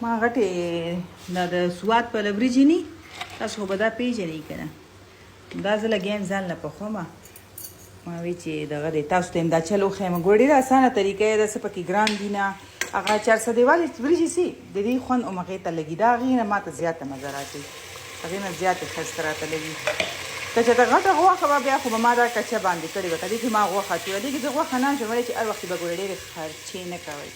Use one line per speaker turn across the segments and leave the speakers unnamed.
ما غټې د سوات په لبریجې نی تاسو به دا پیژنئ که نه دا زه لګیم ځان له پخوم ما وی چې دغه دی تاسو ته دا چل وښیم ګوره ډېره اسانه طریقه یې ده څه پکې ګران دي نه هغه 400 والې وریجې سي د دې خوند او هغې ته لګي دا هغې نه ما ته زیاته مزه راکوي هغې نه زیاتې ښایسته راته لګي که چېرته غټه غوښه به بیا خو به ما دا کچه باندې کړې وه که دې کښې ما غوښه اچوله دې کښې زه غوښه نه اچوم ولې چې هر وخت به ګوره ډېرې خرچې نه کوئ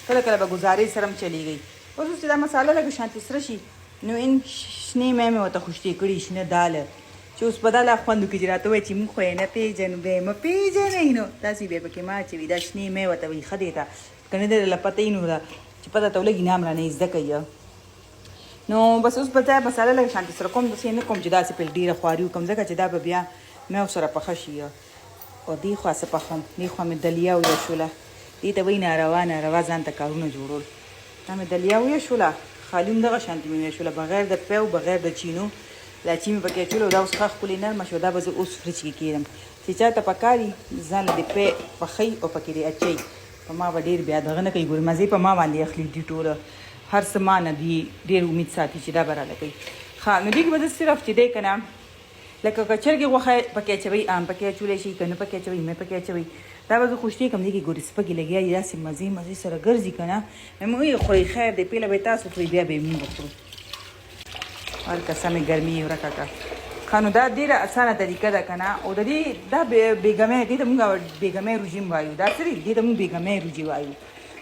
کله کله به ګزارې سره هم چلیږئ اوس چې دا مساله لږ شانتې سره شي نو این شنې مې مې ورته خوشتې کړي شنه داله چې اوس په دا لا خوند وکړي چې راته وایي چې موږ خو یې نه پېژنو بیا یې مه پېژنئ نو داسې بیا پکې ما اچوي دا شنې مې ورته وایي ښه دی ته که نه دی درله پته وي نو ده چې پته ته ولګي نه هم رانه یې زده کوي نو بس اوس به دا مساله لږ شانتې سره کوم داسې نه کوم چې داسې پرې ډېره خواري وکړم ځکه چې دا به بیا مې سره پخه شي او دې خوا څه پخوم دې خوا مې دلیا ویه شوله دې ته وایي ناروا ناروا ځان ته کارونه جوړول دا مې دلیا ویه شوله خالي هم دغه شانتې مې ویه شوله بغیر د پیو بغیر د چینو لاچي مې پکې اچولو دا اوس ښه ښکلې نرمه شوه دا به زه اوس فریج کې کېږدم چې چا ته پکار وي ځان له دې پی پخوي او پکې دې اچوي په ما به ډېر بیا دغه نه کوي ګورې مزې په ما باندې اخلي دي ټوله هر څه ما نه دي ډېر امید ساتي چې دا به راله کوي ښه نو دې کې به زه صرف چې دی که نه لکه که چرګې غوښه پکې اچوئ ام پکې اچولی شي که نه پکې اچوئ مې پکې اچوئ دا به زه خوشتې کړم دې کې ګورې سپکې لګیا دي داسې مزې مزې سره ګرځي که نه مې وایي خورئ خیر دی پهله به یې تاسو خورئ بیا به یې موږ وخورو هر کسه مې ګرمي یې ورکه کړه ښه نو دا ډېره اسانه طریقه ده که نه او د دې دا بیګمۍ دې ته مونږ بیګمۍ روژې وایو دا څه دي دې ته مونږ بیګمۍ روژې وایو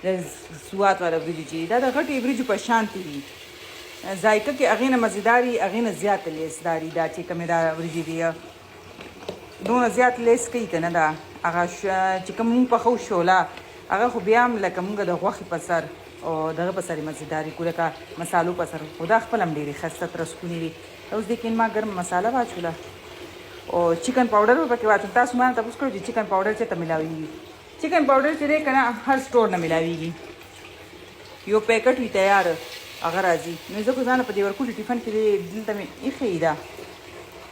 د سوات والا وریجې چې دا د غټې وریجو په شانتې دي ذایقه کې هغې نه مزېدار وي هغې نه زیات لیسدار وي دا چې کومې دا وریجې دي دونه زیات لیس کوي که نه دا هغه چې کوم مونږ پخو شوله هغه خو بیا هم لکه مونږ د غوښې په سر او دغه په سر یې مزېداري کړو لکه مسالو په سر خو دا خپله هم ډېرې ښایسته ترسکونې وي اوس دې کې ما ګرم مساله واچوله او چکن پاوډر به پکې واچوم تاسو ما نه تپوس کړو چې چکن پاوډر چېرته میلاویږي چکن پاوډر چې دی که نه هر سټور نه میلاویږي یو پیکټ وي تیار هغه راځي نو زه خو ځانه په دې ورکوټي ټیفن کې دلته مې ایښې ده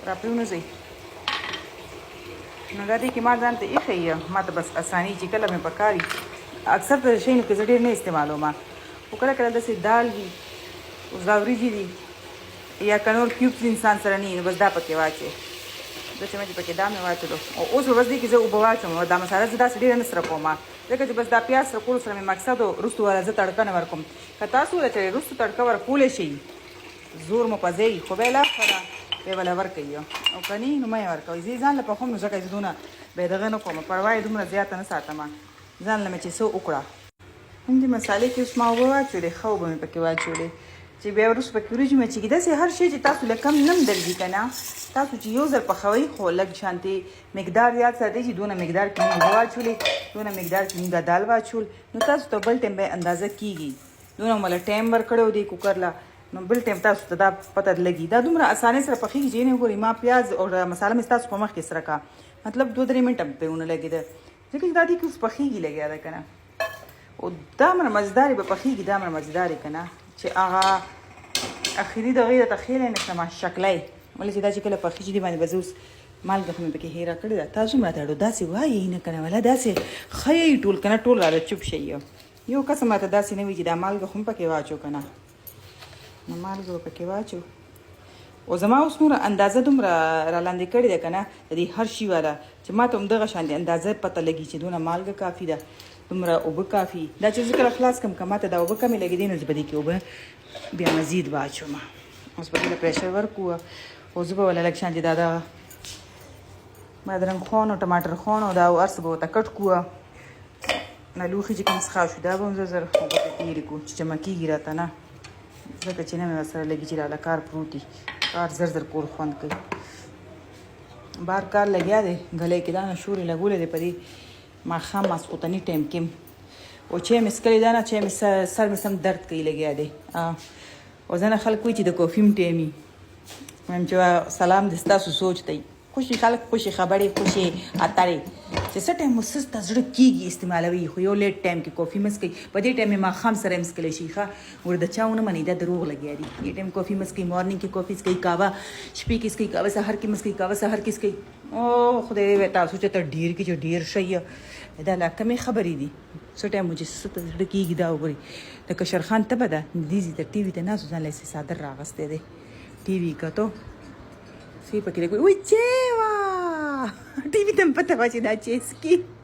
راپرېونځئ نو دا دی کې ما ځان ته ایښې ما ته بس اساني چې کله مې پکار وي اکثر د شیانو کې زه ډېر نه استعمالوم خو کله کله داسې دال وي اوس دا وریجې دي یا که نور کیوبس انسان سره نه وي نو بس دا پکې واچې دا چې مې پکې دا مې واچولو او اوس به بس دې کې زه اوبه واچوم دا مساله زه داسې ډېره نه سره کوم ځکه چې بس دا پیاز سره کولو سره مې مقصد و وروستو والا زه تړکه نه ورکوم که تاسو ورته وروستو تړکه ورکولی شئ زور مو پځئ خو بیا لا ښه بیا به له ورکوي او که نه نو مه یې ورکوئ زه یې ځان له پخوم نو ځکه زه دونه بیا دغه نه کوم پروا یې دومره زیاته نه ساتم ځان له مې چې څه وکړه همدې مسالې کې اوس ما اوبه واچولې ښه اوبه مې پکې واچولې چې بیا وروسته پکې وریجې مې چې داسې هر شی چې تاسو له کم نم درځي که نه تاسو چې یو ځل پخوئ خو لږ شانتې مقدار یاد ساتئ چې دونه مقدار کې مونږ اوبه واچولې دونه مقدار کې مونږ دال واچول نو تاسو ته بل ټایم به اندازه کېږي دونه مله ټایم ورکړی و دې کوکر له نو بل ټایم تاسو ته دا پته لګي دا دومره اسانۍ سره پخېږي چې نه ګورئ ما پیاز او مساله مې ستاسو په مخ کې سره کا مطلب 2-3 منټه پرې ونه لګېده ځکه چې دا دې کې اوس پخېږي لګیا ده که نه او دا مره مزېدارې به پخېږي دا مره مزېدارې که نه چې هغه اخري دغې راته ښیلی نه کړم شکلی ولې چې دا چې کله پخې شي دې باندې به زه اوس مالګه خو مې پکې هېره کړې ده تاسو هم راته اړو داسې وایئ نه که نه ولا داسې ښه یې ټول که نه ټول راله چوپ شئ یو قسم راته داسې نه وي چې دا مالګه خو هم پکې واچو که نه نو مالګه به پکې واچو او زما اوس نوره اندازه دومره رالاندې کړې ده که نه د دې هر شي والا چې ما ته هم دغه شان دي اندازه پته لګي چې دونه مالګه کافي ده دومره اوبه کافي دا چې زه کله خلاص کړم که ما ته دا اوبه کمې لګېدې نو زه به دې کې اوبه بیا مزید واچوم اوس به دې له پریشر ورکړو او زه به وله لږ شان چې دا د بادرنګ خوان او ټماټر خوان او دا هر څه به ورته کټ کړو نه لوښي چې کوم څښا شو دا به هم زه زر اوبه پکې تېرې کړو چې جمع کېږي راته نه ځکه چې نه مې ورسره لګي چې راله کار پروت وي کار زر زر کول خوند کوي بار کار لګیا دی ګلی کې دا نه شورې لګولی دی په دې ماښام ماسخوتني ټایم کې او چای مې څکلی دا نه چای مې سر مې سم درد کوي لګیا دی او ځنه خلک وایي چې د کافي هم ټایم وي وایم چې سلام د ستاسو سوچ دی خوشي خلک خوشي خبرې خوشي اترې چې څه ټایم مو سسته زړه کېږي استعمالوي خو یو لیټ ټایم کې کافي مه څکئ په دې ټایم یې ماښام سره یې څکلی شي ښه ور د چا ونه منئ دا دروغ لګیا دي دې ټایم کافي مه څکئ مارننګ کې کافي څکئ کاوه شپې کې څکئ کاوه سهار کې مه څکئ کاوه سهار کې څکئ او خدای وایي تاسو چې ته ډېر کې چې ډېر شئ دا لا کمې خبرې دي څه ټایم مو چې څه ته زړه کېږي دا وګورئ د کشرخان تبه ده دیزي ته ټي وي ته ناست ځان له څادر راغستی دی ټي وي کتو سی پکې دی وای چیوا ټي وي ته هم پته وه چې دا چیس کې